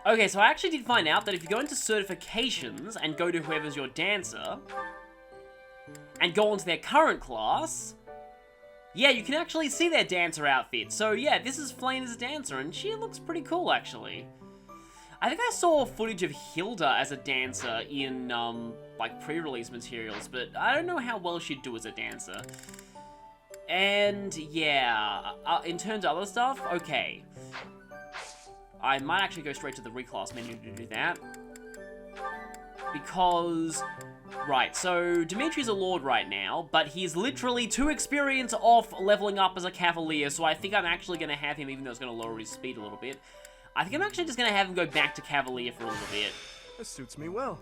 Okay, so I actually did find out that if you go into certifications and go to whoever's your dancer, and go onto their current class, yeah, you can actually see their dancer outfit. So yeah, this is Flame as a dancer, and she looks pretty cool, actually. I think I saw footage of Hilda as a dancer in, like, pre-release materials, but I don't know how well she'd do as a dancer. And, yeah, in terms of other stuff, okay. I might actually go straight to the reclass menu to do that. Because, right, so Dimitri's a Lord right now, but he's literally 2 experience off leveling up as a Cavalier, so I think I'm actually going to have him, even though it's going to lower his speed a little bit. I think I'm actually just going to have him go back to Cavalier for a little bit. This suits me well.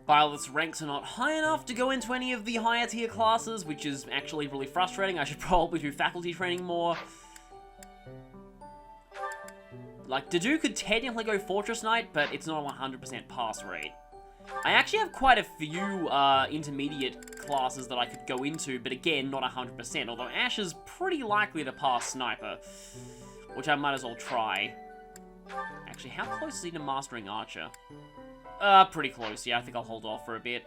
Byleth's ranks are not high enough to go into any of the higher tier classes, which is actually really frustrating. I should probably do faculty training more. Like, Dedue could technically go Fortress Knight, but it's not a 100% pass rate. I actually have quite a few intermediate classes that I could go into, but again, not 100%, although Ash is pretty likely to pass Sniper, which I might as well try. Actually, how close is he to mastering Archer? Pretty close, yeah, I think I'll hold off for a bit.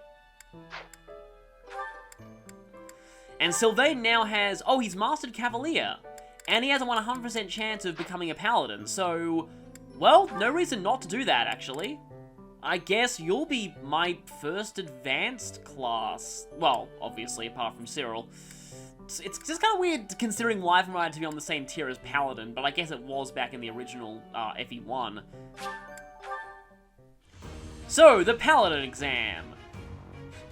And Sylvain now has... Oh, he's mastered Cavalier! And he has a 100% chance of becoming a Paladin, so... Well, no reason not to do that, actually. I guess you'll be my first advanced class. Well, obviously, apart from Cyril. It's just kind of weird considering Wyvern Rider to be on the same tier as Paladin, but I guess it was back in the original FE1. So, the Paladin exam.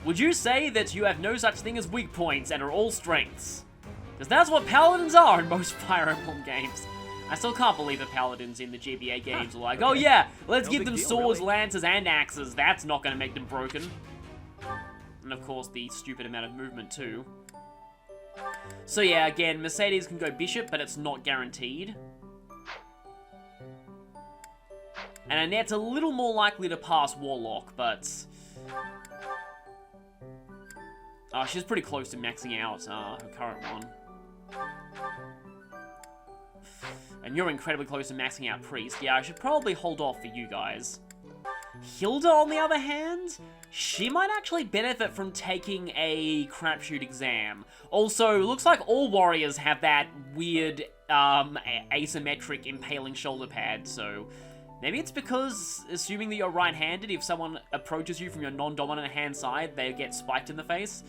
Would you say that you have no such thing as weak points and are all strengths? Because that's what Paladins are in most Fire Emblem games. I still can't believe the Paladins in the GBA games are like, oh yeah, let's give them swords, lances, and axes. That's not going to make them broken. And of course, the stupid amount of movement too. So yeah, again, Mercedes can go Bishop, but it's not guaranteed. And Annette's a little more likely to pass Warlock, but... she's pretty close to maxing out her current one. And you're incredibly close to maxing out Priest. Yeah, I should probably hold off for you guys. Hilda, on the other hand, she might actually benefit from taking a crapshoot exam. Also, looks like all warriors have that weird, asymmetric impaling shoulder pad, so... Maybe it's because, assuming that you're right-handed, if someone approaches you from your non-dominant hand side, they get spiked in the face.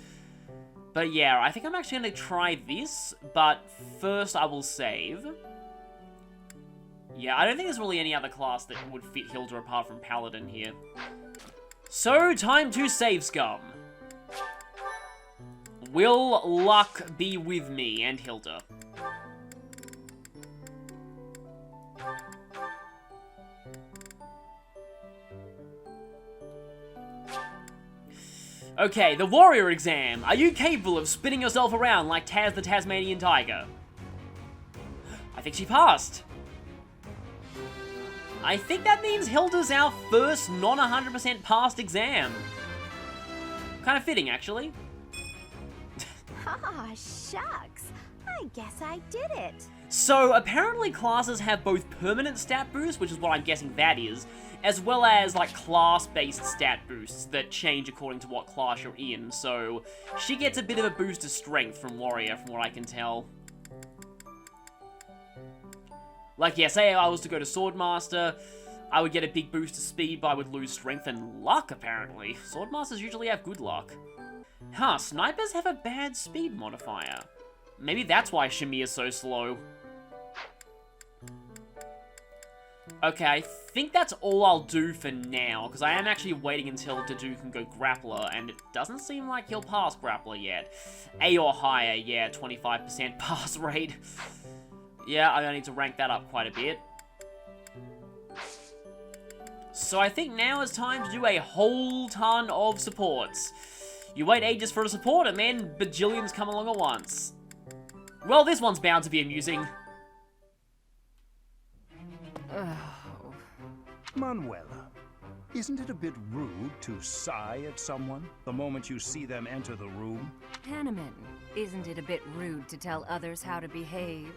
But yeah, I think I'm actually going to try this, but first I will save. Yeah, I don't think there's really any other class that would fit Hilda apart from Paladin here. So, time to save scum. Will luck be with me and Hilda? Okay, the warrior exam. Are you capable of spinning yourself around like Taz the Tasmanian Tiger? I think she passed. I think that means Hilda's our first non-100% passed exam. Kind of fitting, actually. Ah, shucks. I guess I did it. So, apparently classes have both permanent stat boosts, which is what I'm guessing that is, as well as, like, class-based stat boosts that change according to what class you're in, so she gets a bit of a boost to strength from Warrior, from what I can tell. Like, yeah, say I was to go to Swordmaster, I would get a big boost to speed, but I would lose strength and luck, apparently. Swordmasters usually have good luck. Huh, snipers have a bad speed modifier. Maybe that's why Shami is so slow. Okay, I think that's all I'll do for now, because I am actually waiting until Dedue can go Grappler, and it doesn't seem like he'll pass Grappler yet. A or higher, yeah, 25% pass rate. Yeah, I need to rank that up quite a bit. So I think now is time to do a whole ton of supports. You wait ages for a support, and then bajillions come along at once. Well, this one's bound to be amusing. Manuela, Isn't it a bit rude to sigh at someone the moment you see them enter the room? Hanneman, isn't it a bit rude to tell others how to behave?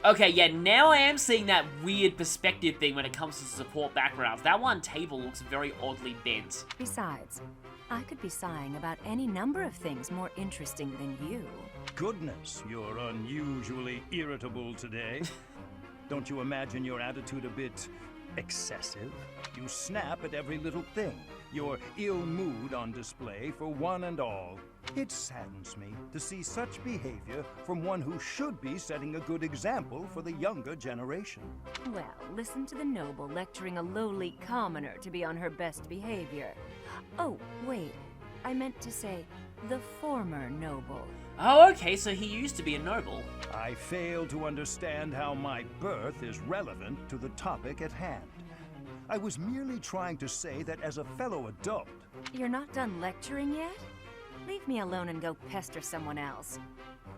Okay, yeah, now I am seeing that weird perspective thing when it comes to support backgrounds. That one table looks very oddly bent. Besides, I could be sighing about any number of things more interesting than you. Goodness, you're unusually irritable today. Don't you imagine your attitude a bit excessive? You snap at every little thing, your ill mood on display for one and all. It saddens me to see such behavior from one who should be setting a good example for the younger generation. Well, listen to the noble lecturing a lowly commoner to be on her best behavior. Oh, wait, I meant to say the former noble. Oh, okay, so he used to be a noble. I fail to understand how my birth is relevant to the topic at hand. I was merely trying to say that as a fellow adult... You're not done lecturing yet? Leave me alone and go pester someone else.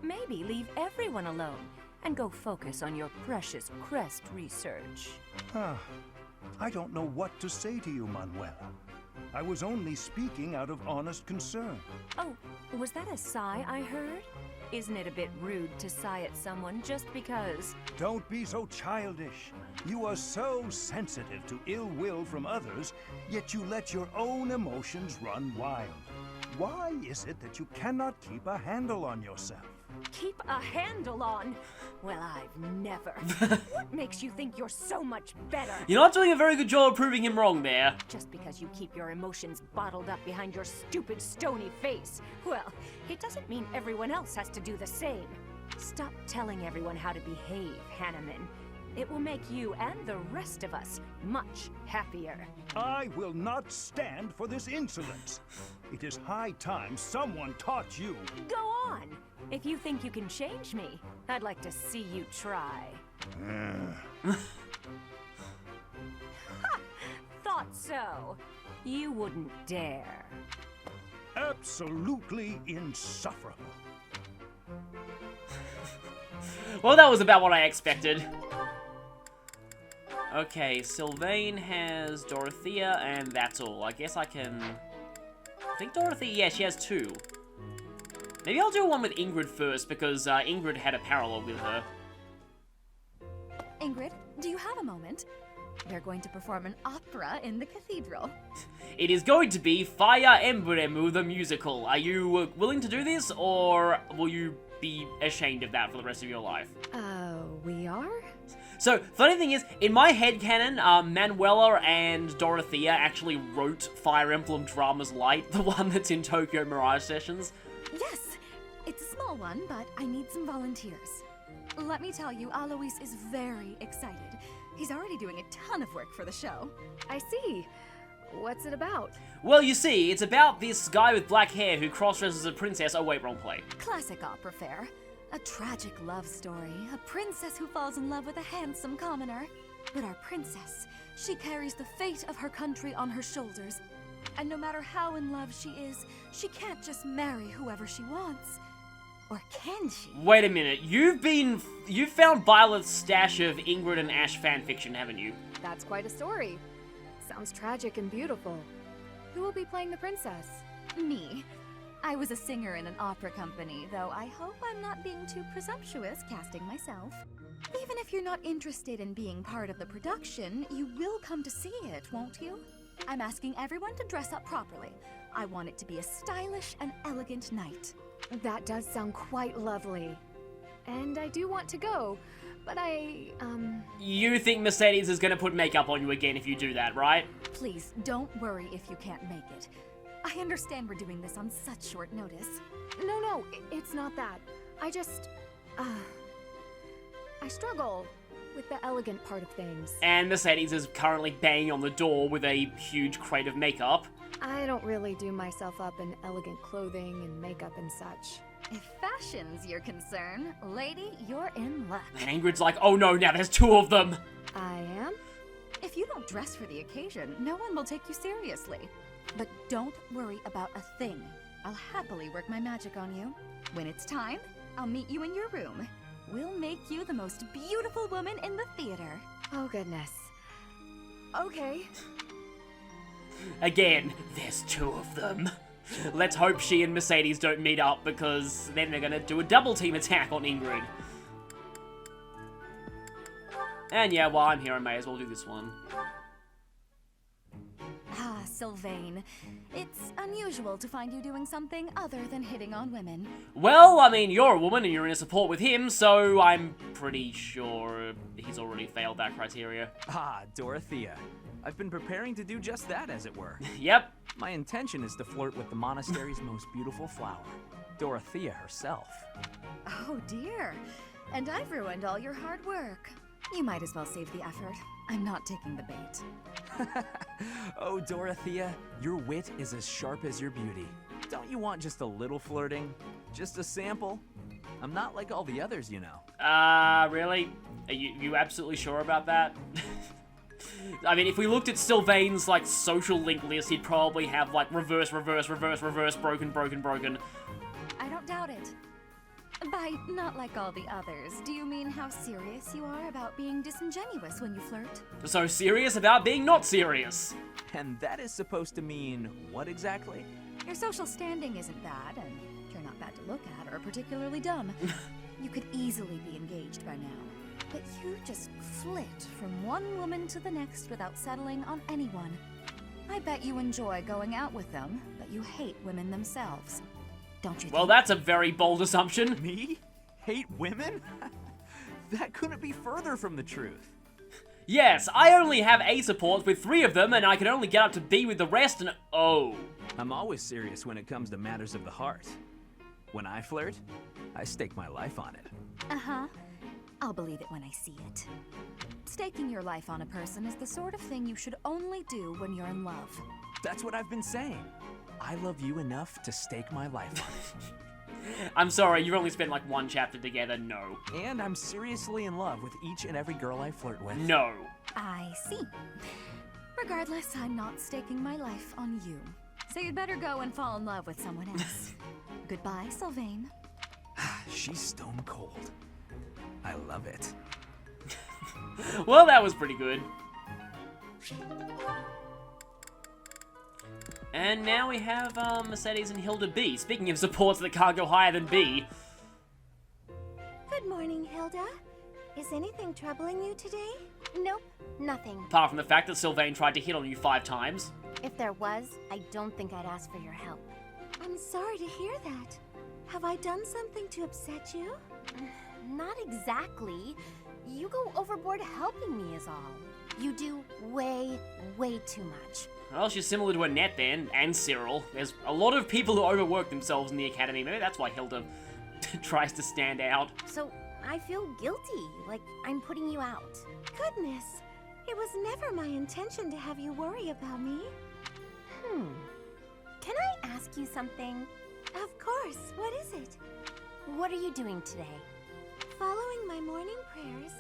Maybe leave everyone alone and go focus on your precious crest research. I don't know what to say to you, Manuela. I was only speaking out of honest concern. Oh, was that a sigh I heard? Isn't it a bit rude to sigh at someone just because? Don't be so childish. You are so sensitive to ill will from others, yet you let your own emotions run wild. Why is it that you cannot keep a handle on yourself? Keep a handle on? Well, I've never. What makes you think you're so much better? You're not doing a very good job of proving him wrong there. Just because you keep your emotions bottled up behind your stupid stony face. Well, it doesn't mean everyone else has to do the same. Stop telling everyone how to behave, Hanneman. It will make you and the rest of us much happier. I will not stand for this insolence. It is high time someone taught you. Go on. If you think you can change me, I'd like to see you try. Thought so. You wouldn't dare. Absolutely insufferable. Well, that was about what I expected. Okay, Sylvain has Dorothea, and that's all. I guess I can... I think Dorothea, yeah, she has 2. Maybe I'll do one with Ingrid first, because Ingrid had a parallel with her. Ingrid, do you have a moment? They're going to perform an opera in the cathedral. It is going to be Fire Emblem, the musical. Are you willing to do this, or will you be ashamed of that for the rest of your life? We are? So, funny thing is, in my headcanon, Manuela and Dorothea actually wrote Fire Emblem Dramas Light, the one that's in Tokyo Mirage Sessions. Yes! It's a small one, but I need some volunteers. Let me tell you, Alois is very excited. He's already doing a ton of work for the show. I see. What's it about? Well, you see, it's about this guy with black hair who cross-dresses as a princess. Oh wait, wrong play. Classic opera fare. A tragic love story. A princess who falls in love with a handsome commoner. But our princess, she carries the fate of her country on her shoulders. And no matter how in love she is, she can't just marry whoever she wants. Or can she? Wait a minute, you've found Byleth's stash of Ingrid and Ash fanfiction, haven't you? That's quite a story. Sounds tragic and beautiful. Who will be playing the princess? Me. I was a singer in an opera company, though I hope I'm not being too presumptuous casting myself. Even if you're not interested in being part of the production, you will come to see it, won't you? I'm asking everyone to dress up properly. I want it to be a stylish and elegant night. That does sound quite lovely. And I do want to go, but You think Mercedes is gonna put makeup on you again if you do that, right? Please, don't worry if you can't make it. I understand we're doing this on such short notice. No, it's not that. I just, I struggle with the elegant part of things. And Mercedes is currently banging on the door with a huge crate of makeup. I don't really do myself up in elegant clothing and makeup and such. If fashion's your concern, lady, you're in luck. And Ingrid's like, oh no, now there's 2 of them. I am? If you don't dress for the occasion, no one will take you seriously. But don't worry about a thing. I'll happily work my magic on you. When it's time, I'll meet you in your room. We'll make you the most beautiful woman in the theater. Oh goodness. Okay. Again, there's two of them. Let's hope she and Mercedes don't meet up, because then they're gonna do a double team attack on Ingrid. And yeah, while I'm here, I may as well do this one. Ah, Sylvain. It's unusual to find you doing something other than hitting on women. Well, I mean, you're a woman and you're in a support with him, so I'm pretty sure he's already failed that criteria. Ah, Dorothea. I've been preparing to do just that, as it were. Yep. My intention is to flirt with the monastery's most beautiful flower, Dorothea herself. Oh dear. And I've ruined all your hard work. You might as well save the effort. I'm not taking the bait. Oh, Dorothea, your wit is as sharp as your beauty. Don't you want just a little flirting? Just a sample? I'm not like all the others, you know. Really? Are you absolutely sure about that? I mean, if we looked at Sylvain's, like, social link list, he'd probably have, like, reverse, broken. I don't doubt it. By not like all the others, do you mean how serious you are about being disingenuous when you flirt? So serious about being not serious. And that is supposed to mean what exactly? Your social standing isn't bad, and you're not bad to look at or particularly dumb. You could easily be engaged by now. But you just flit from one woman to the next without settling on anyone. I bet you enjoy going out with them, but you hate women themselves. Don't you think? Well, that's a very bold assumption. Me? Hate women? That couldn't be further from the truth. Yes, I only have A supports with 3 of them, and I can only get up to B with the rest, and oh. I'm always serious when it comes to matters of the heart. When I flirt, I stake my life on it. Uh-huh. I'll believe it when I see it. Staking your life on a person is the sort of thing you should only do when you're in love. That's what I've been saying. I love you enough to stake my life on it. I'm sorry, you've only spent like 1 chapter together, no. And I'm seriously in love with each and every girl I flirt with. No. I see. Regardless, I'm not staking my life on you. So you'd better go and fall in love with someone else. Goodbye, Sylvain. She's stone cold. I love it. Well, that was pretty good. And now we have Mercedes and Hilda B. Speaking of supports that can't go higher than B. Good morning, Hilda. Is anything troubling you today? Nope, nothing. Apart from the fact that Sylvain tried to hit on you 5 times. If there was, I don't think I'd ask for your help. I'm sorry to hear that. Have I done something to upset you? Not exactly. You go overboard helping me is all. You do way, way too much. Well, she's similar to Annette then, and Cyril. There's a lot of people who overwork themselves in the academy. Maybe that's why Hilda tries to stand out. So, I feel guilty, like I'm putting you out. Goodness, it was never my intention to have you worry about me. Can I ask you something? Of course, what is it? What are you doing today? Following my morning prayers,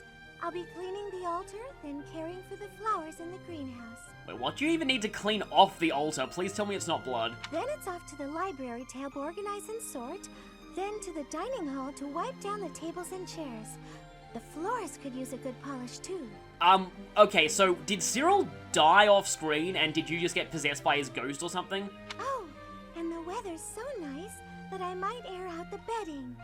I'll be cleaning the altar, then caring for the flowers in the greenhouse. Wait, what? Do you even need to clean off the altar? Please tell me it's not blood. Then it's off to the library to help organize and sort, then to the dining hall to wipe down the tables and chairs. The floors could use a good polish too. Okay, so did Cyril die off screen and did you just get possessed by his ghost or something? Oh, and the weather's so nice that I might air out the bedding.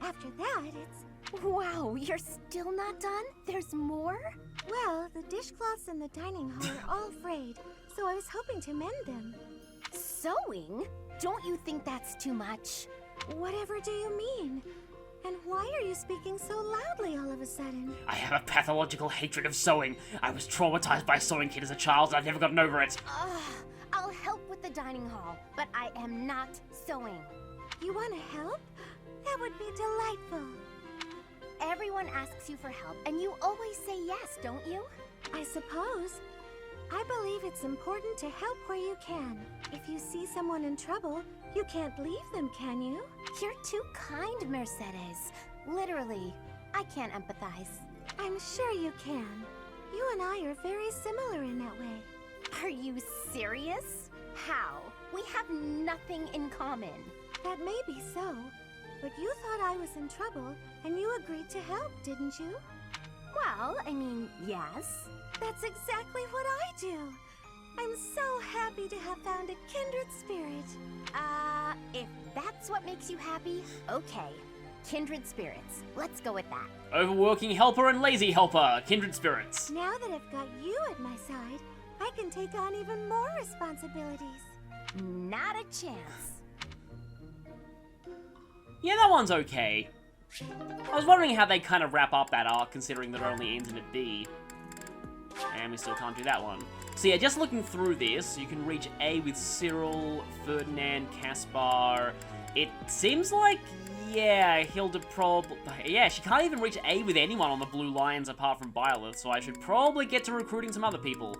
After that, it's... Wow, you're still not done? There's more? Well, the dishcloths in the dining hall are all frayed, so I was hoping to mend them. Sewing? Don't you think that's too much? Whatever do you mean? And why are you speaking so loudly all of a sudden? I have a pathological hatred of sewing. I was traumatized by Sewing Kid as a child and I've never gotten over it. I'll help with the dining hall, but I am not sewing. You want to help? That would be delightful. Everyone asks you for help, and you always say yes, don't you? I suppose. I believe it's important to help where you can. If you see someone in trouble, you can't leave them, can you? You're too kind, Mercedes. Literally, I can't empathize. I'm sure you can. You and I are very similar in that way. Are you serious? How? We have nothing in common. That may be so, but you thought I was in trouble, and you agreed to help, didn't you? Well, I mean, yes. That's exactly what I do. I'm so happy happy to have found a kindred spirit. If that's what makes you happy, okay. Kindred spirits. Let's go with that. Overworking helper and lazy helper, kindred spirits. Now that I've got you at my side, I can take on even more responsibilities. Not a chance. Yeah, that one's okay. I was wondering how they kind of wrap up that arc, considering that it only ends in a B. And we still can't do that one. So yeah, just looking through this, you can reach A with Cyril, Ferdinand, Caspar. It seems like, yeah, Hilda yeah, she can't even reach A with anyone on the Blue Lions apart from Byleth, so I should probably get to recruiting some other people.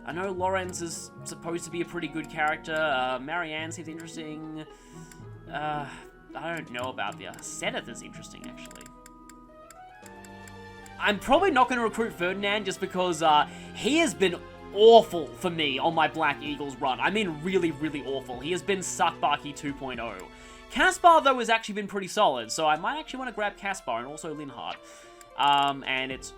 I know Lorenz is supposed to be a pretty good character. Marianne seems interesting. I don't know about the Seth is interesting, actually. I'm probably not going to recruit Ferdinand just because he has been awful for me on my Black Eagles run. I mean really, really awful. He has been Suckbarky 2.0. Caspar, though, has actually been pretty solid, so I might actually want to grab Caspar and also Linhardt. And it's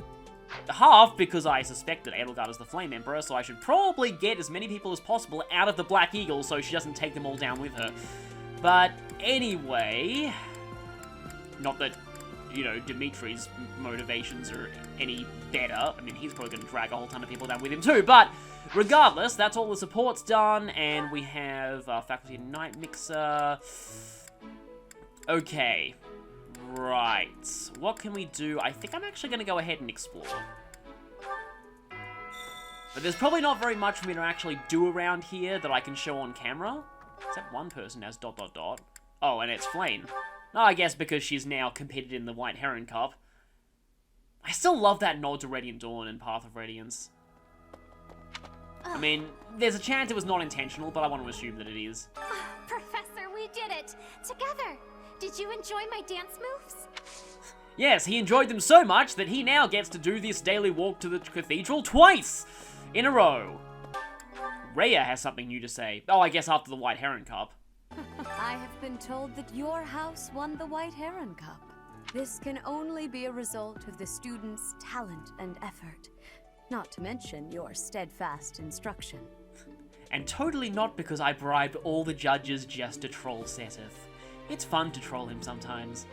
half because I suspect that Edelgard is the Flame Emperor, so I should probably get as many people as possible out of the Black Eagle so she doesn't take them all down with her. But anyway, not that, you know, Dimitri's motivations are any better. I mean, he's probably going to drag a whole ton of people down with him too, but regardless, that's all the support's done, and we have Faculty and Night Mixer. Okay, right. What can we do? I think I'm actually going to go ahead and explore. But there's probably not very much for me to actually do around here that I can show on camera. Except one person has ... Oh, and it's Flame. Oh, I guess because she's now competed in the White Heron Cup. I still love that nod to Radiant Dawn and Path of Radiance. I mean, there's a chance it was not intentional, but I want to assume that it is. Professor, we did it! Together! Did you enjoy my dance moves? Yes, he enjoyed them so much that he now gets to do this daily walk to the cathedral twice in a row. Rhea has something new to say. Oh, I guess after the White Heron Cup. I have been told that your house won the White Heron Cup. This can only be a result of the students' talent and effort, not to mention your steadfast instruction. And totally not because I bribed all the judges just to troll Seth. It's fun to troll him sometimes.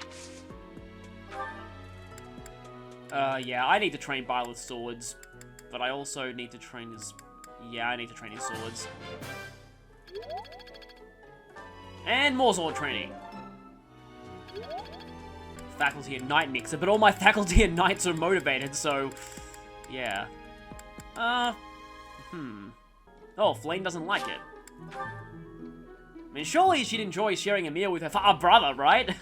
Yeah, I need to train Byleth's swords, but I also need to train his... Yeah, I need to train his swords. And more sword training. Faculty and Knight Mixer, but all my Faculty and Knights are motivated, so... Yeah. Oh, Flame doesn't like it. I mean, surely she'd enjoy sharing a meal with her brother, right?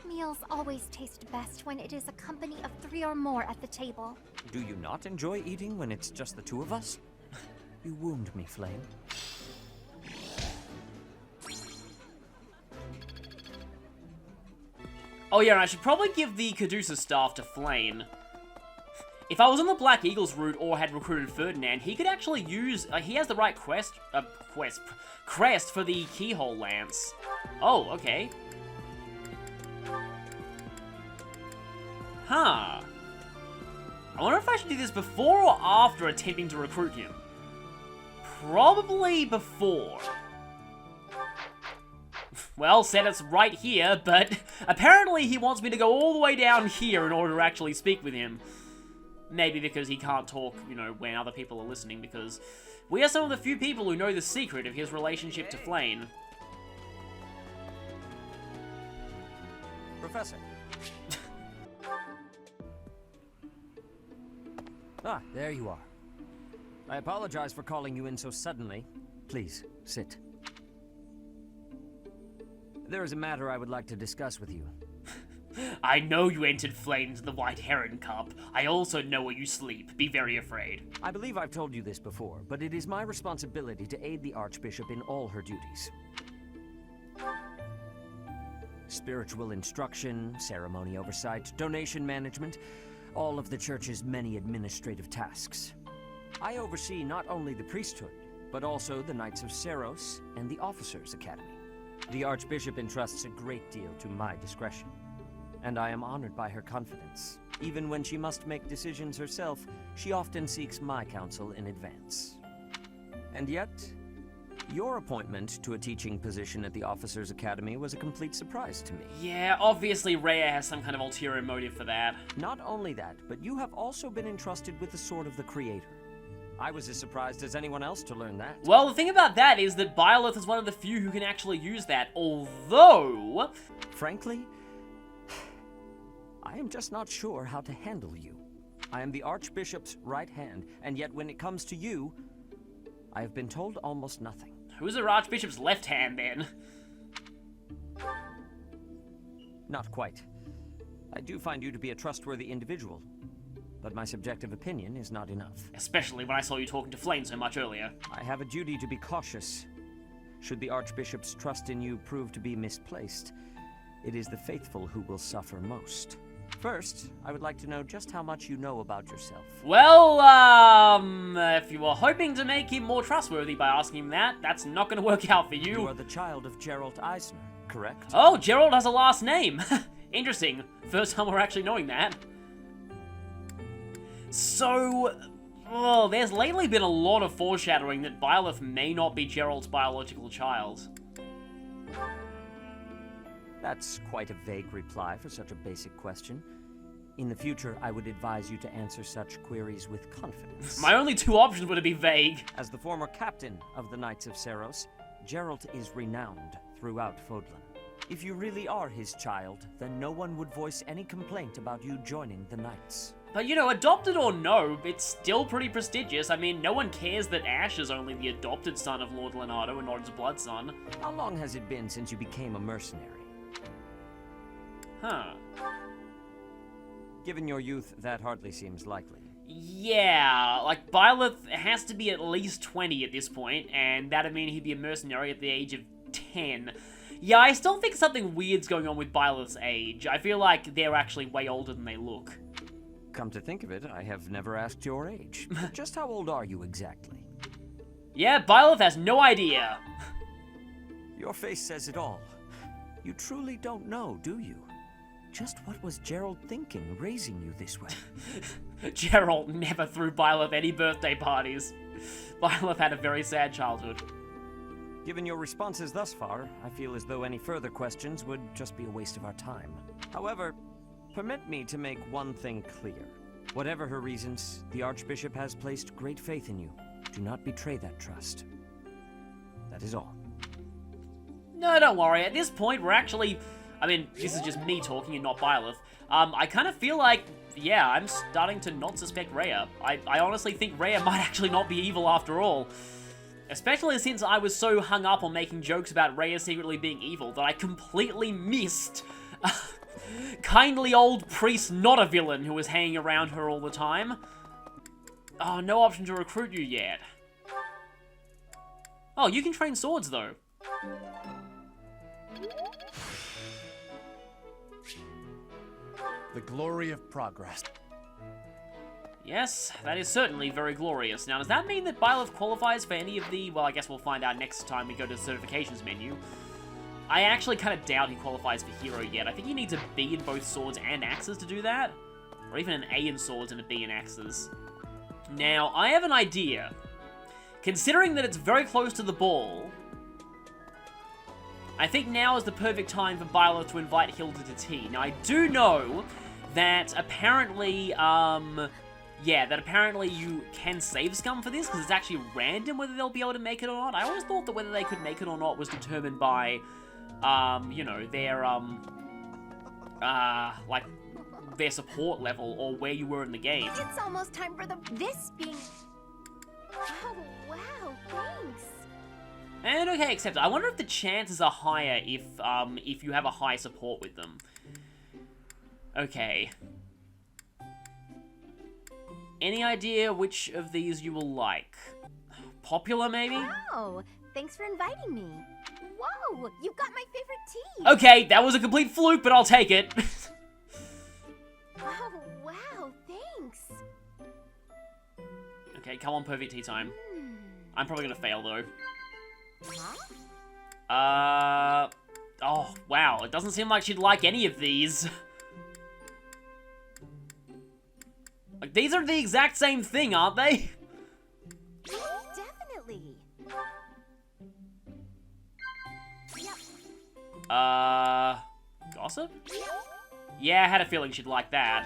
Meals always taste best when it is a company of 3 or more at the table. Do you not enjoy eating when it's just the two of us? You wound me, Flame. Oh yeah, and I should probably give the Caduceus staff to Flame. If I was on the Black Eagles route or had recruited Ferdinand, he could actually use... he has the right crest for the Keyhole Lance. Oh, okay. Huh. I wonder if I should do this before or after attempting to recruit him. Probably before. Well, Senate's right here, but apparently he wants me to go all the way down here in order to actually speak with him. Maybe because he can't talk, you know, when other people are listening, because we are some of the few people who know the secret of his relationship to Flame. Professor. Ah, there you are. I apologize for calling you in so suddenly. Please, sit. There is a matter I would like to discuss with you. I know you entered Flame to the White Heron Cup. I also know where you sleep. Be very afraid. I believe I've told you this before, but it is my responsibility to aid the Archbishop in all her duties. Spiritual instruction, ceremony oversight, donation management, all of the Church's many administrative tasks. I oversee not only the priesthood, but also the Knights of Seros and the Officers' Academy. The Archbishop entrusts a great deal to my discretion, and I am honored by her confidence. Even when she must make decisions herself, she often seeks my counsel in advance. And yet, your appointment to a teaching position at the Officers' Academy was a complete surprise to me. Yeah, obviously Rhea has some kind of ulterior motive for that. Not only that, but you have also been entrusted with the Sword of the Creator. I was as surprised as anyone else to learn that. Well, the thing about that is that Byleth is one of the few who can actually use that, although... Frankly, I am just not sure how to handle you. I am the Archbishop's right hand, and yet when it comes to you, I have been told almost nothing. Who's the Archbishop's left hand, then? Not quite. I do find you to be a trustworthy individual, but my subjective opinion is not enough. Especially when I saw you talking to Flame so much earlier. I have a duty to be cautious. Should the Archbishop's trust in you prove to be misplaced, it is the faithful who will suffer most. First, I would like to know just how much you know about yourself. Well, if you were hoping to make him more trustworthy by asking him that, that's not gonna work out for you. You are the child of Geralt Eisner, correct? Oh, Geralt has a last name. Interesting. First time we're actually knowing that. So, there's lately been a lot of foreshadowing that Byleth may not be Geralt's biological child. That's quite a vague reply for such a basic question. In the future, I would advise you to answer such queries with confidence. My only two options were to be vague. As the former captain of the Knights of Seiros, Geralt is renowned throughout Fodlan. If you really are his child, then no one would voice any complaint about you joining the Knights. But you know, adopted or no, it's still pretty prestigious. I mean, no one cares that Ash is only the adopted son of Lord Leonardo and not his blood son. How long has it been since you became a mercenary? Huh. Given your youth, that hardly seems likely. Yeah, like, Byleth has to be at least 20 at this point, and that'd mean he'd be a mercenary at the age of 10. Yeah, I still think something weird's going on with Byleth's age. I feel like they're actually way older than they look. Come to think of it, I have never asked your age. Just how old are you exactly? Yeah, Byleth has no idea. Your face says it all. You truly don't know, do you? Just what was Geralt thinking, raising you this way? Geralt never threw Byleth any birthday parties. Byleth had a very sad childhood. Given your responses thus far, I feel as though any further questions would just be a waste of our time. However, permit me to make one thing clear. Whatever her reasons, the Archbishop has placed great faith in you. Do not betray that trust. That is all. No, don't worry. At this point, we're actually... I mean, this is just me talking and not Byleth. I kind of feel like, yeah, I'm starting to not suspect Rhea. I honestly think Rhea might actually not be evil after all. Especially since I was so hung up on making jokes about Rhea secretly being evil that I completely missed kindly old priest not a villain who was hanging around her all the time. Oh, no option to recruit you yet. Oh, you can train swords though. The glory of progress. Yes, that is certainly very glorious. Now, does that mean that Byleth qualifies for any of the... Well, I guess we'll find out next time we go to the certifications menu. I actually kind of doubt he qualifies for hero yet. I think you need to B in both swords and axes to do that. Or even an A in swords and a B in axes. Now, I have an idea. Considering that it's very close to the ball, I think now is the perfect time for Byleth to invite Hilda to tea. Now, I do know that apparently, apparently you can save scum for this, because it's actually random whether they'll be able to make it or not. I always thought that whether they could make it or not was determined by, you know, their, like, their support level or where you were in the game. It's almost time for this being... Oh, wow, thanks. And okay, accepted. I wonder if the chances are higher if you have a high support with them. Okay. Any idea which of these you will like? Popular, maybe? Wow, thanks for inviting me. Whoa, you got my favorite tea. Okay, that was a complete fluke, but I'll take it. Oh, wow, thanks. Okay, come on, perfect tea time. I'm probably gonna fail, though. Huh? Oh, wow, it doesn't seem like she'd like any of these. Like, these are the exact same thing, aren't they? Definitely. Gossip? Yeah, I had a feeling she'd like that.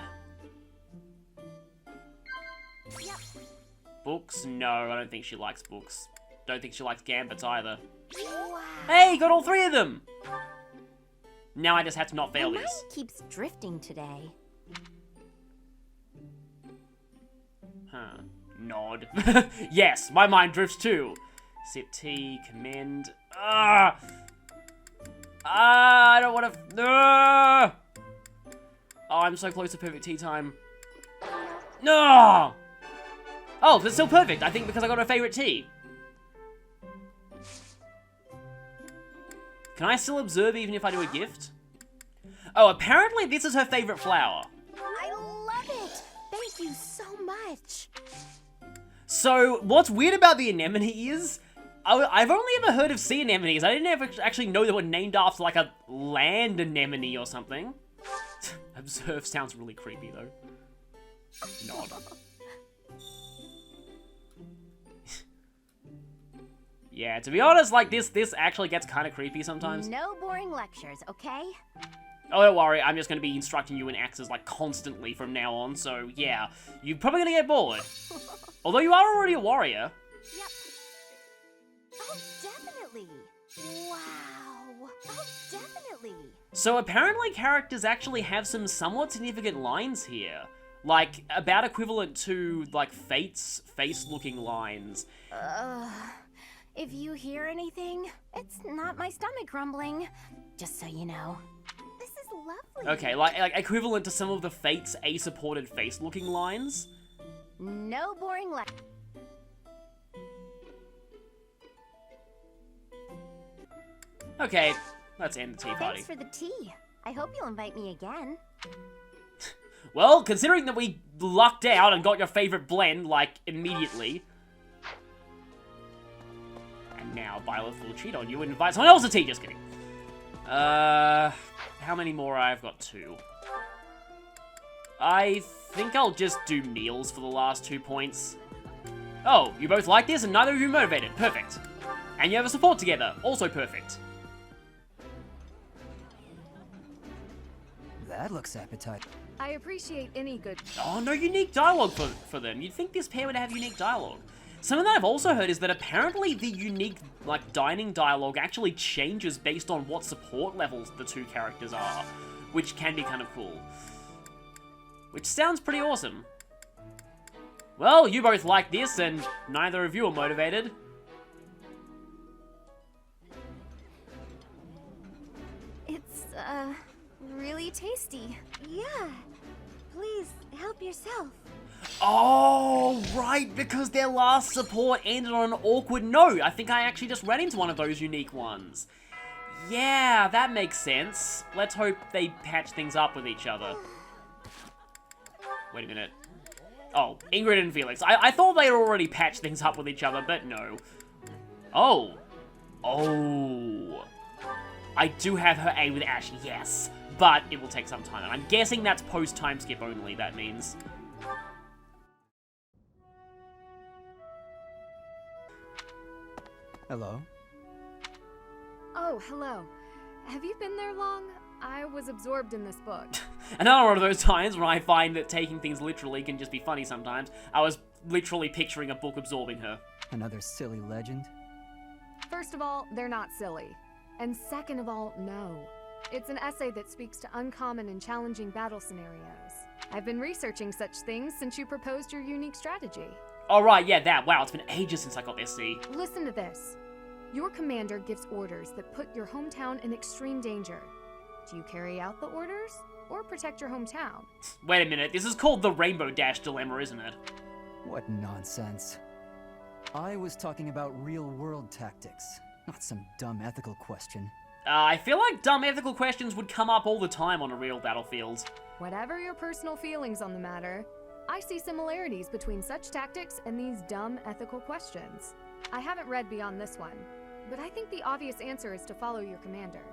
Books? No, I don't think she likes books. Don't think she likes gambits either. Wow. Hey, got all 3 of them! Now I just had to not fail My this. mind keeps drifting today. Huh. Nod. Yes, my mind drifts too. Sip tea, commend. I don't want to. Oh, I'm so close to perfect tea time. No! Oh, that's still perfect, I think, because I got her favorite tea. Can I still observe even if I do a gift? Oh, apparently this is her favorite flower. I love it! Thank you so much. So, what's weird about the anemone is, I've only ever heard of sea anemones. I didn't ever actually know they were named after, like, a land anemone or something. Observe sounds really creepy, though. Nod. Yeah, to be honest, like, this actually gets kind of creepy sometimes. No boring lectures, okay? Oh, don't worry, I'm just going to be instructing you in axes, like, constantly from now on, so, yeah. You're probably going to get bored. Although you are already a warrior. Yep. Oh, definitely. Wow. Oh, definitely. So apparently characters actually have some somewhat significant lines here. Like, about equivalent to, like, Fate's face-looking lines. If you hear anything, it's not my stomach rumbling. Just so you know. This is lovely. Okay, like equivalent to some of the Fate's A-supported face-looking lines. No boring lectures. Okay, let's end the tea party. Thanks for the tea. I hope you'll invite me again. Well, considering that we lucked out and got your favorite blend, like, immediately. And now Byleth will cheat on you and invite someone else to tea, just kidding. How many more? I've got 2. I think I'll just do meals for the last 2 points. Oh, you both like this and neither of you motivated. Perfect. And you have a support together. Also perfect. That looks appetizing. I appreciate any good... Oh, no unique dialogue for them. You'd think this pair would have unique dialogue. Something that I've also heard is that apparently the unique, like, dining dialogue actually changes based on what support levels the 2 characters are, which can be kind of cool. Which sounds pretty awesome. Well, you both like this, and neither of you are motivated. It's, really tasty. Yeah. Please, help yourself. Oh, right, because their last support ended on an awkward note. I think I actually just ran into one of those unique ones. Yeah, that makes sense. Let's hope they patch things up with each other. Wait a minute. Oh, Ingrid and Felix. I thought they had already patched things up with each other, but no. Oh. Oh. I do have her A with Ash, yes. But it will take some time. And I'm guessing that's post-time skip only, that means. Hello? Oh, hello. Have you been there long? I was absorbed in this book. Another one of those times when I find that taking things literally can just be funny sometimes. I was literally picturing a book absorbing her. Another silly legend? First of all, they're not silly. And second of all, no. It's an essay that speaks to uncommon and challenging battle scenarios. I've been researching such things since you proposed your unique strategy. Oh right, yeah, that. Wow, it's been ages since I got this C. Listen to this. Your commander gives orders that put your hometown in extreme danger. Do you carry out the orders, or protect your hometown? Wait a minute, this is called the Rainbow Dash Dilemma, isn't it? What nonsense. I was talking about real-world tactics, not some dumb ethical question. I feel like dumb ethical questions would come up all the time on a real battlefield. Whatever your personal feelings on the matter, I see similarities between such tactics and these dumb ethical questions. I haven't read beyond this one, but I think the obvious answer is to follow your commander.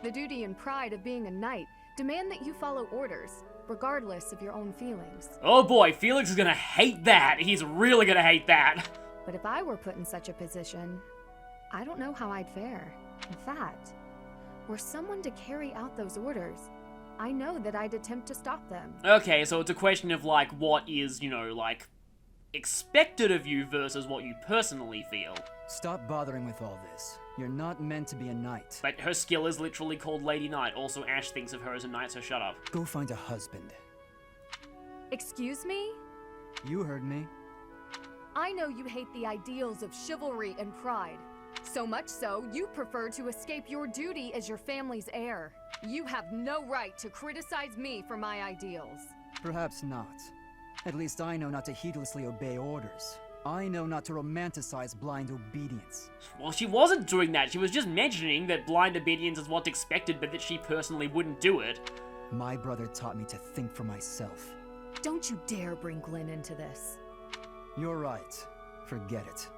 The duty and pride of being a knight demand that you follow orders, regardless of your own feelings. Oh boy, Felix is gonna hate that. He's really gonna hate that. But if I were put in such a position, I don't know how I'd fare. In fact, or someone to carry out those orders, I know that I'd attempt to stop them. Okay, so it's a question of, like, what is, you know, like, expected of you versus what you personally feel. Stop bothering with all this. You're not meant to be a knight. But her skill is literally called Lady Knight. Also, Ash thinks of her as a knight, so shut up. Go find a husband. Excuse me? You heard me. I know you hate the ideals of chivalry and pride. So much so, you prefer to escape your duty as your family's heir. You have no right to criticize me for my ideals. Perhaps not. At least I know not to heedlessly obey orders. I know not to romanticize blind obedience. Well, she wasn't doing that. She was just mentioning that blind obedience is what's expected, but that she personally wouldn't do it. My brother taught me to think for myself. Don't you dare bring Glenn into this. You're right. Forget it.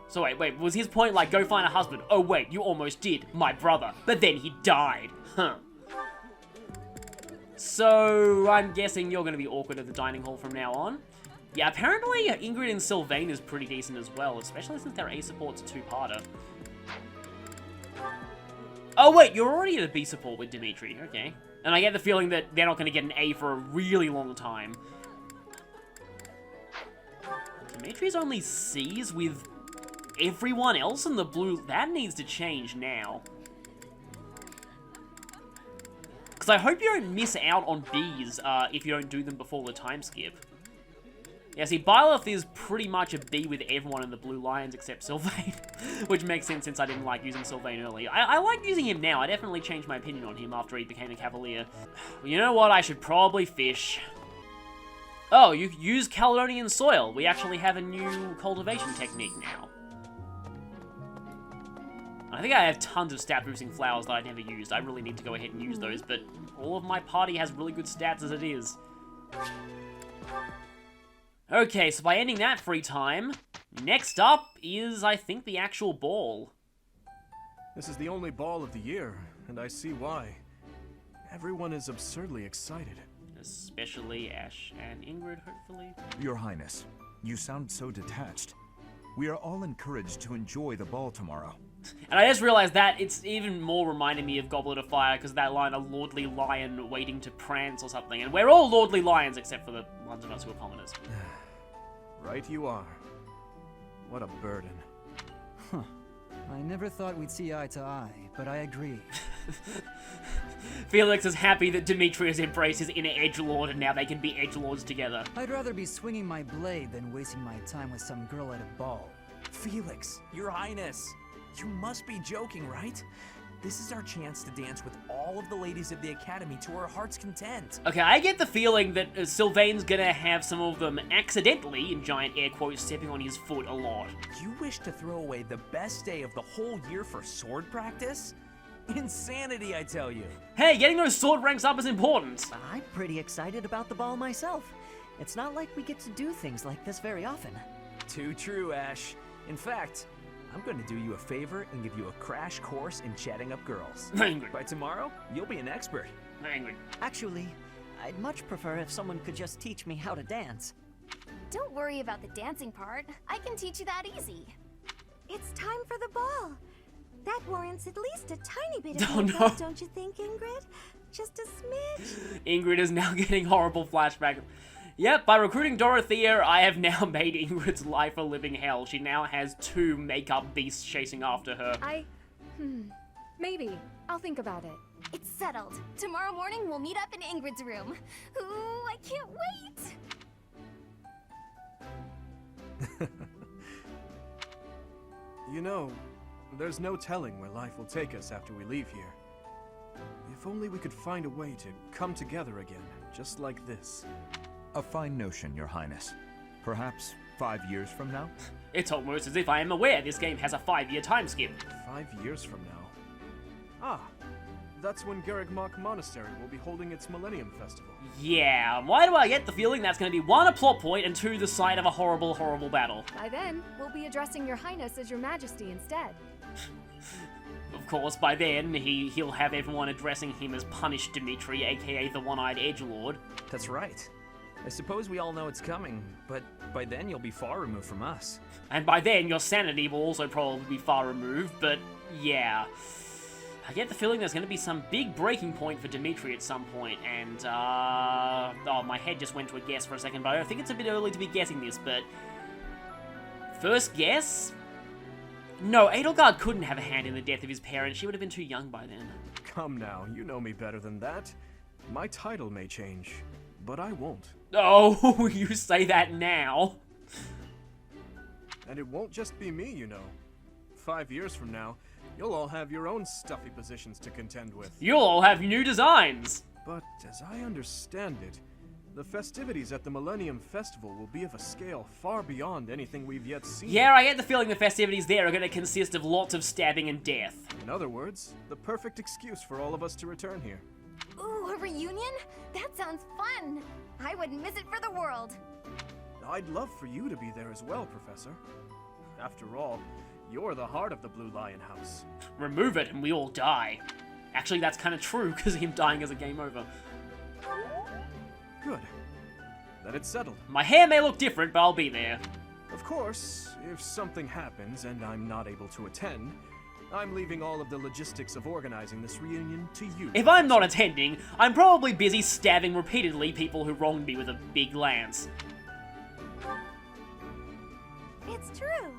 So wait, was his point like, go find a husband? Oh wait, you almost did, my brother. But then he died. Huh. So, I'm guessing you're going to be awkward at the dining hall from now on. Yeah, apparently Ingrid and Sylvain is pretty decent as well, especially since their A support's a two-parter. Oh wait, you're already at a B support with Dimitri, okay. And I get the feeling that they're not going to get an A for a really long time. Dimitri's only C's with everyone else in the blue. That needs to change now. Because I hope you don't miss out on Bs if you don't do them before the time skip. Yeah, see, Byleth is pretty much a B with everyone in the Blue Lions except Sylvain. Which makes sense since I didn't like using Sylvain earlier. I like using him now. I definitely changed my opinion on him after he became a Cavalier. Well, you know what? I should probably fish. Oh, you use Caledonian soil. We actually have a new cultivation technique now. I think I have tons of stat-boosting flowers that I never used. I really need to go ahead and use those, but all of my party has really good stats as it is. Okay, so by ending that free time, next up is, I think, the actual ball. This is the only ball of the year, and I see why. Everyone is absurdly excited. Especially Ash and Ingrid, hopefully. Your Highness, you sound so detached. We are all encouraged to enjoy the ball tomorrow. And I just realized that it's even more reminding me of Goblet of Fire because that line, a lordly lion waiting to prance or something. And we're all lordly lions except for the ones of us who are commoners. Right you are. What a burden. Huh. I never thought we'd see eye to eye, but I agree. Felix is happy that Dimitri has embraced his inner edgelord and now they can be edgelords together. I'd rather be swinging my blade than wasting my time with some girl at a ball. Felix, Your Highness, you must be joking, right? This is our chance to dance with all of the ladies of the Academy to our heart's content. Okay, I get the feeling that Sylvain's gonna have some of them accidentally, in giant air quotes, stepping on his foot a lot. You wish to throw away the best day of the whole year for sword practice? Insanity, I tell you. Hey, getting those sword ranks up is important. I'm pretty excited about the ball myself. It's not like we get to do things like this very often. Too true, Ash. In fact, I'm going to do you a favor and give you a crash course in chatting up girls. Angry. By tomorrow, you'll be an expert. Angry. Actually, I'd much prefer if someone could just teach me how to dance. Don't worry about the dancing part. I can teach you that easy. It's time for the ball. That warrants at least a tiny bit of Oh, makeup, no. don't you think, Ingrid? Just a smidge. Ingrid is now getting horrible flashbacks. Yep, by recruiting Dorothea, I have now made Ingrid's life a living hell. She now has 2 makeup beasts chasing after her. Maybe. I'll think about it. It's settled. Tomorrow morning we'll meet up in Ingrid's room. Ooh, I can't wait! You know, there's no telling where life will take us after we leave here. If only we could find a way to come together again, just like this. A fine notion, Your Highness. Perhaps 5 years from now? It's almost as if I am aware this game has a 5-year time skip. 5 years from now? Ah, that's when Garrigmach Monastery will be holding its Millennium Festival. Yeah, why do I get the feeling that's going to be 1, a plot point, and 2, the site of a horrible, horrible battle? By then, we'll be addressing Your Highness as Your Majesty instead. Of course, by then, he'll have everyone addressing him as Punished Dimitri, aka the One-Eyed Edgelord. That's right. I suppose we all know it's coming, but by then you'll be far removed from us. And by then, your sanity will also probably be far removed, but yeah. I get the feeling there's going to be some big breaking point for Dimitri at some point, and, oh, my head just went to a guess for a second, but I think it's a bit early to be guessing this, but... First guess? No, Edelgard couldn't have a hand in the death of his parents. She would have been too young by then. Come now, you know me better than that. My title may change, but I won't. Oh, you say that now. And it won't just be me, you know. 5 years from now, you'll all have your own stuffy positions to contend with. You'll all have new designs. But as I understand it, the festivities at the Millennium Festival will be of a scale far beyond anything we've yet seen. Yeah, I get the feeling the festivities there are going to consist of lots of stabbing and death. In other words, the perfect excuse for all of us to return here. Ooh, a reunion? That sounds fun! I wouldn't miss it for the world. I'd love for you to be there as well, Professor. After all, you're the heart of the Blue Lion House. Remove it and we all die. Actually, that's kind of true, because him dying is a game over. Good. Then it's settled. My hair may look different, but I'll be there. Of course, if something happens and I'm not able to attend, I'm leaving all of the logistics of organizing this reunion to you. If I'm not attending, I'm probably busy stabbing repeatedly people who wronged me with a big lance. It's true.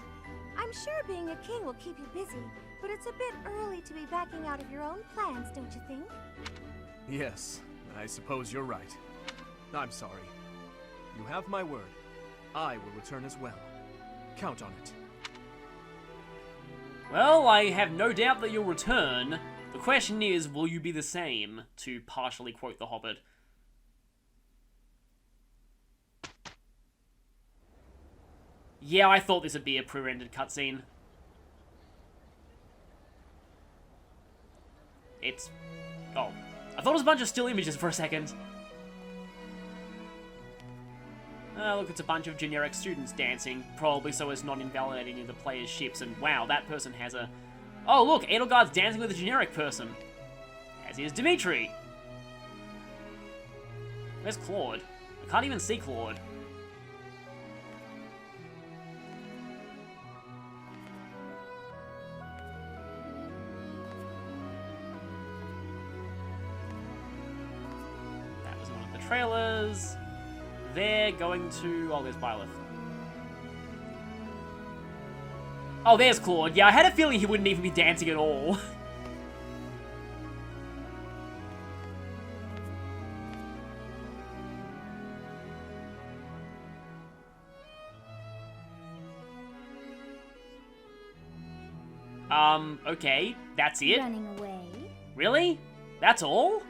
I'm sure being a king will keep you busy, but it's a bit early to be backing out of your own plans, don't you think? Yes, I suppose you're right. I'm sorry. You have my word. I will return as well. Count on it. Well, I have no doubt that you'll return. The question is, will you be the same? To partially quote The Hobbit. Yeah, I thought this would be a pre-rendered cutscene. It's... oh. I thought it was a bunch of still images for a second. Look, it's a bunch of generic students dancing, probably so as not invalidating any of the players' ships, and wow, that person has a... oh, look, Edelgard's dancing with a generic person. As is Dimitri. Where's Claude? I can't even see Claude. That was one of the trailers. They're going to... oh, there's Byleth. Oh, there's Claude. Yeah, I had a feeling he wouldn't even be dancing at all. Okay, that's it? Running away? Really? That's all?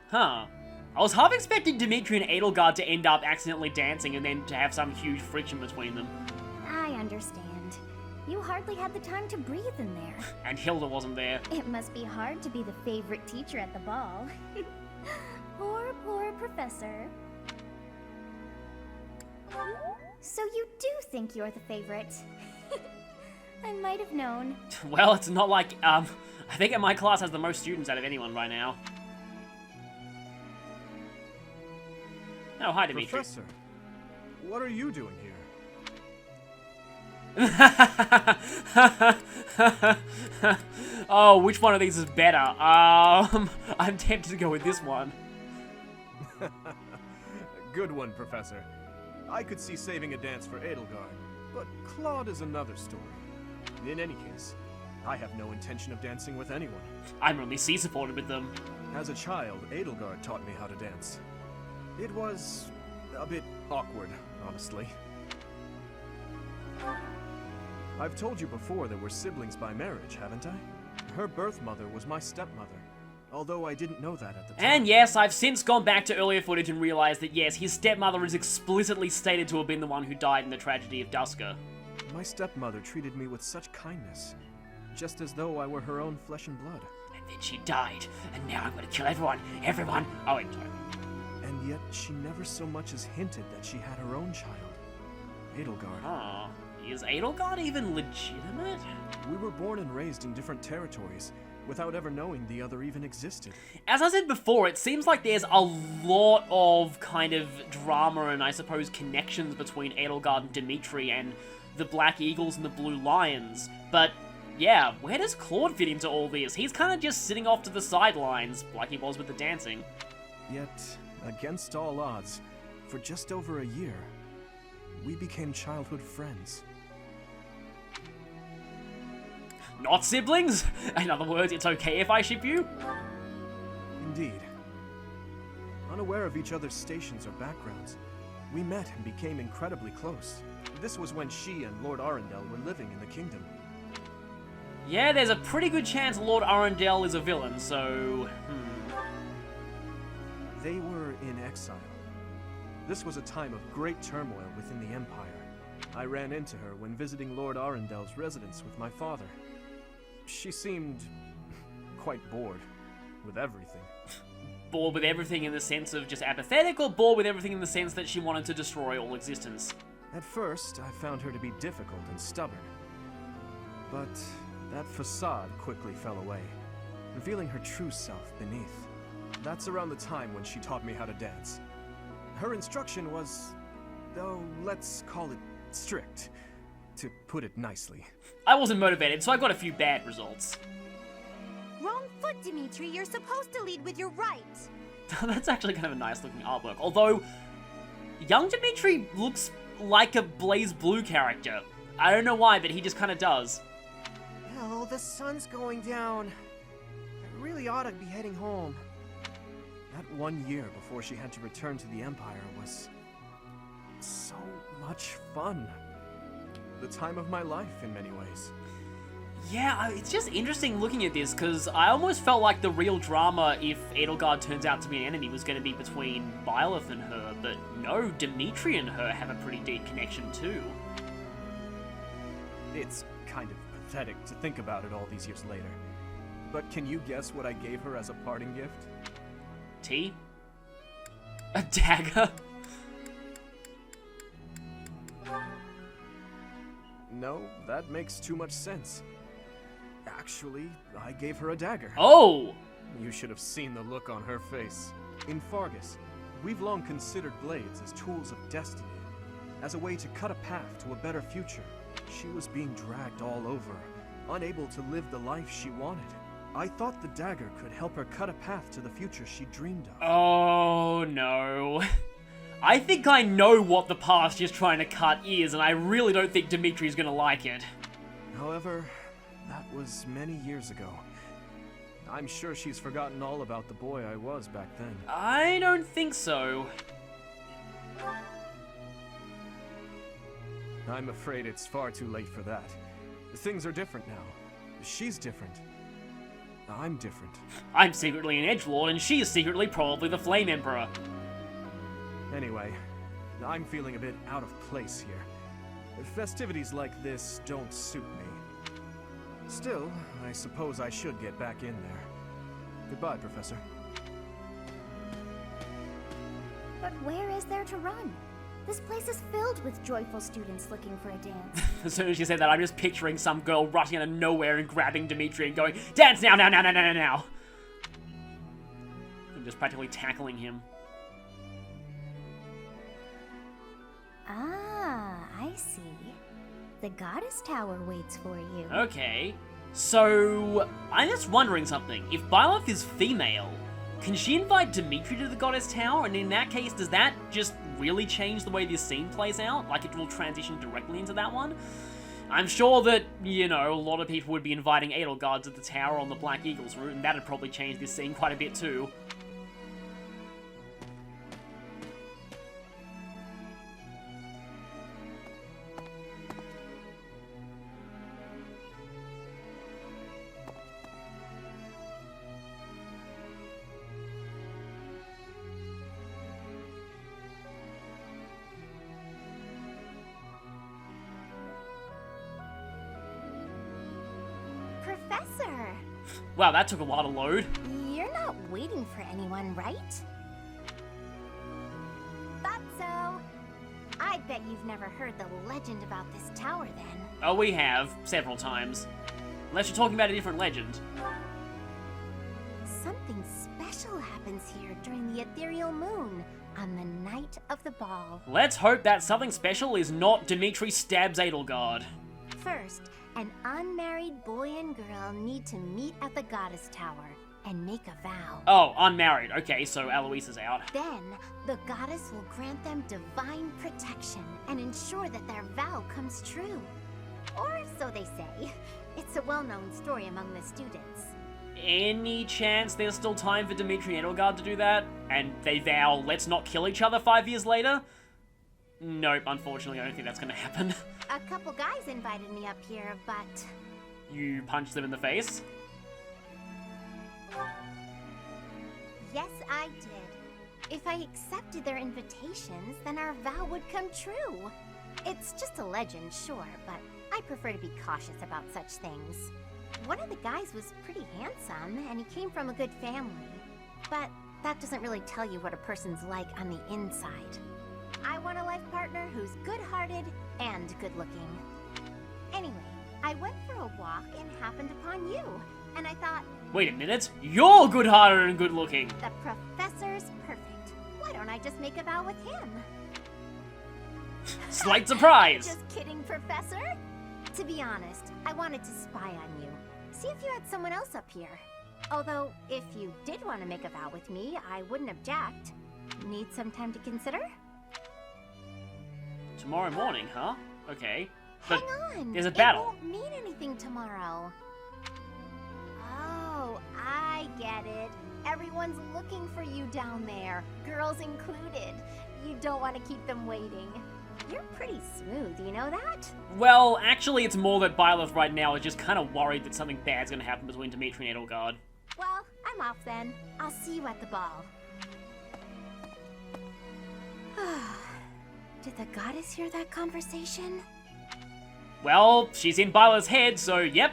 Huh. I was half expecting Dimitri and Edelgard to end up accidentally dancing and then to have some huge friction between them. I understand. You hardly had the time to breathe in there. And Hilda wasn't there. It must be hard to be the favorite teacher at the ball. Poor professor. So you do think you're the favorite? I might have known. Well, it's not like, I think my class has the most students out of anyone right now. Oh, hi, Dimitri. Professor, what are you doing here? Oh, which one of these is better? I'm tempted to go with this one. Good one, Professor. I could see saving a dance for Edelgard, but Claude is another story. In any case, I have no intention of dancing with anyone. I'm only C-supported with them. As a child, Edelgard taught me how to dance. It was a bit awkward, honestly. I've told you before that we're siblings by marriage, haven't I? Her birth mother was my stepmother, although I didn't know that at the time. And yes, I've since gone back to earlier footage and realized that yes, his stepmother is explicitly stated to have been the one who died in the tragedy of Dusker. My stepmother treated me with such kindness, just as though I were her own flesh and blood. And then she died, and now I'm gonna kill everyone. Oh, wait, sorry. And yet, she never so much as hinted that she had her own child, Edelgard. Oh, is Edelgard even legitimate? We were born and raised in different territories, without ever knowing the other even existed. As I said before, it seems like there's a lot of kind of drama and I suppose connections between Edelgard and Dimitri and the Black Eagles and the Blue Lions. But yeah, where does Claude fit into all this? He's kind of just sitting off to the sidelines, like he was with the dancing. Yet, against all odds, for just over a year, we became childhood friends. Not siblings? In other words, it's okay if I ship you? Indeed. Unaware of each other's stations or backgrounds, we met and became incredibly close. This was when she and Lord Arundel were living in the kingdom. Yeah, there's a pretty good chance Lord Arundel is a villain, so... They were in exile. This was a time of great turmoil within the Empire. I ran into her when visiting Lord Arundel's residence with my father. She seemed quite bored with everything. Bored with everything in the sense of just apathetic, or bored with everything in the sense that she wanted to destroy all existence? At first, I found her to be difficult and stubborn. But that facade quickly fell away, revealing her true self beneath. That's around the time when she taught me how to dance. Her instruction was, though, let's call it strict, to put it nicely. I wasn't motivated, so I got a few bad results. Wrong foot, Dimitri. You're supposed to lead with your right. That's actually kind of a nice looking artwork. Although, young Dimitri looks like a Blaze Blue character. I don't know why, but he just kind of does. Oh, the sun's going down. I really ought to be heading home. That 1 year before she had to return to the Empire was so much fun. The time of my life in many ways. Yeah, it's just interesting looking at this, because I almost felt like the real drama, if Edelgard turns out to be an enemy, was going to be between Byleth and her, but no, Dimitri and her have a pretty deep connection too. It's kind of pathetic to think about it all these years later. But can you guess what I gave her as a parting gift? Tea? A dagger? No, that makes too much sense. Actually, I gave her a dagger. Oh! You should have seen the look on her face. In Fargus, we've long considered blades as tools of destiny, as a way to cut a path to a better future. She was being dragged all over, unable to live the life she wanted. I thought the dagger could help her cut a path to the future she dreamed of. Oh no. I think I know what the path she's trying to cut is, and I really don't think Dimitri's gonna like it. However, that was many years ago. I'm sure she's forgotten all about the boy I was back then. I don't think so. I'm afraid it's far too late for that. Things are different now. She's different. I'm different. I'm secretly an edgelord, and she is secretly probably the Flame Emperor. Anyway, I'm feeling a bit out of place here. Festivities like this don't suit me. Still, I suppose I should get back in there. Goodbye, Professor. But where is there to run? This place is filled with joyful students looking for a dance. As soon as she said that, I'm just picturing some girl rushing out of nowhere and grabbing Dimitri and going, "Dance now, now, now, now, now, now!" And just practically tackling him. Ah, I see. The Goddess Tower waits for you. Okay. So, I'm just wondering something. If Byleth is female, can she invite Dimitri to the Goddess Tower? And in that case, does that just really change the way this scene plays out? Like, it will transition directly into that one? I'm sure that, you know, a lot of people would be inviting Edelgard to the tower on the Black Eagles route, and that'd probably change this scene quite a bit too. Professor! Wow, that took a while to load. You're not waiting for anyone, right? Thought so. I bet you've never heard the legend about this tower then. Oh, we have, several times. Unless you're talking about a different legend. something special happens here during the ethereal moon on the night of the ball. Let's hope that something special is not Dimitri stabs Edelgard. First, an unmarried boy and girl need to meet at the goddess tower and make a vow. Oh, unmarried. Okay, so Alois is out. Then, the goddess will grant them divine protection and ensure that their vow comes true. Or so they say. It's a well-known story among the students. Any chance there's still time for Dimitri and Edelgard to do that? And they vow, let's not kill each other 5 years later? Nope, unfortunately, I don't think that's gonna happen. A couple guys invited me up here, but... You punched them in the face? Yes, I did. If I accepted their invitations, then our vow would come true. It's just a legend, sure, but I prefer to be cautious about such things. One of the guys was pretty handsome, and he came from a good family. But that doesn't really tell you what a person's like on the inside. I want a life partner who's good-hearted and good-looking. Anyway, I went for a walk and happened upon you, and I thought... Wait a minute, you're good-hearted and good-looking! The professor's perfect. Why don't I just make a vow with him? Slight surprise! Just kidding, Professor. To be honest, I wanted to spy on you. See if you had someone else up here. Although, if you did want to make a vow with me, I wouldn't object. Need some time to consider? Tomorrow morning, huh? Okay. But hang on! There's a battle. It won't mean anything tomorrow. Oh, I get it. Everyone's looking for you down there, girls included. You don't want to keep them waiting. You're pretty smooth, you know that? Well, actually, it's more that Byleth right now is just kind of worried that something bad's gonna happen between Dimitri and Edelgard. Well, I'm off then. I'll see you at the ball. Did the goddess hear that conversation? Well, she's in Byleth's head, so yep.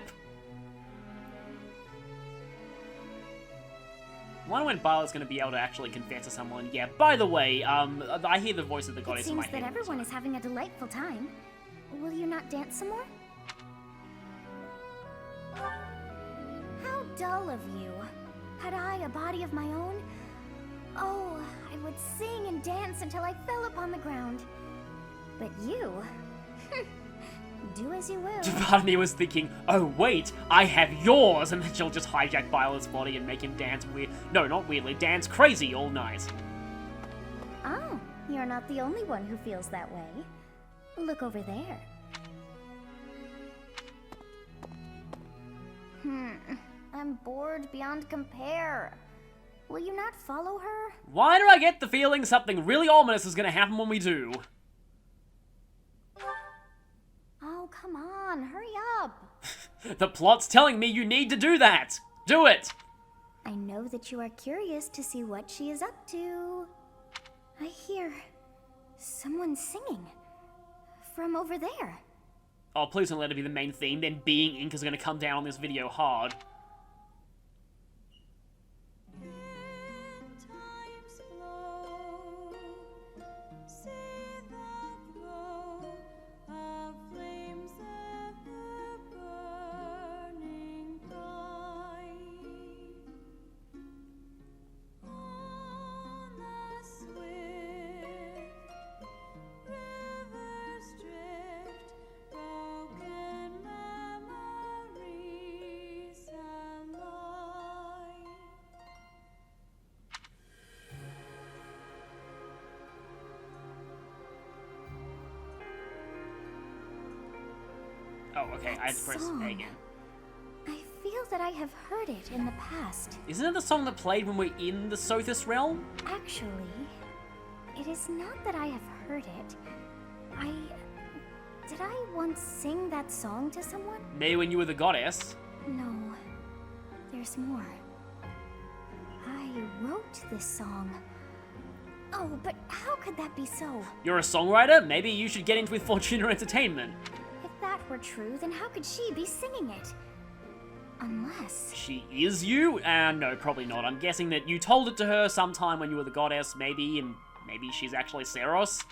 I wonder when Byleth's gonna be able to actually confess to someone. Yeah, by the way, I hear the voice of the goddess in my head. It seems that everyone is having a delightful time. Will you not dance some more? How dull of you. Had I a body of my own? Oh, I would sing and dance until I fell upon the ground. But you... do as you will. Part of me was thinking, oh wait, I have yours, and then she'll just hijack Byleth's body and make him dance weird. No, not weirdly, dance crazy all night. Oh, you're not the only one who feels that way. Look over there. I'm bored beyond compare. Will you not follow her? Why do I get the feeling something really ominous is gonna happen when we do? Oh, come on, hurry up. The plot's telling me you need to do that. Do it. I know that you are curious to see what she is up to. I hear someone singing from over there. Oh, please don't let it be the main theme, then being ink is gonna come down on this video hard. Oh, okay, I had to press A again. I feel that I have heard it in the past. Isn't it the song that played when we're in the Sothis realm? Actually, it is not that I have heard it. Did I once sing that song to someone? Maybe when you were the goddess. No, there's more. I wrote this song. Oh, but how could that be so? You're a songwriter? Maybe you should get into with Fortuna Entertainment. If that were true, then how could she be singing it? Unless... She is you? No, probably not. I'm guessing that you told it to her sometime when you were the goddess, maybe, and maybe she's actually Seros?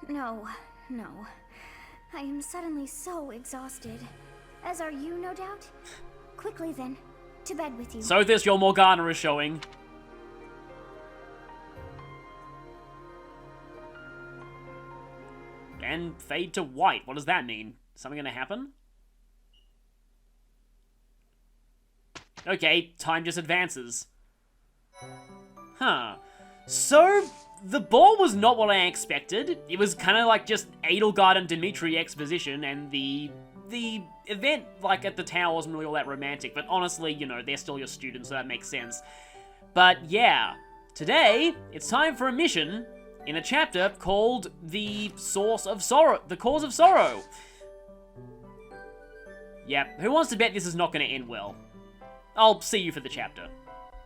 No. I am suddenly so exhausted. As are you, no doubt? Quickly then, To bed with you. Sothis, your Morgana is showing. And fade to white. What does that mean? Something gonna happen? Okay, time just advances. Huh. So, the ball was not what I expected. It was kind of like just Edelgard and Dimitri exposition, and the event, like, at the tower wasn't really all that romantic, but honestly, you know, they're still your students, so that makes sense. But yeah, today, it's time for a mission in a chapter called The Source of Sorrow, The Cause of Sorrow. Yep, who wants to bet this is not going to end well? I'll see you for the chapter.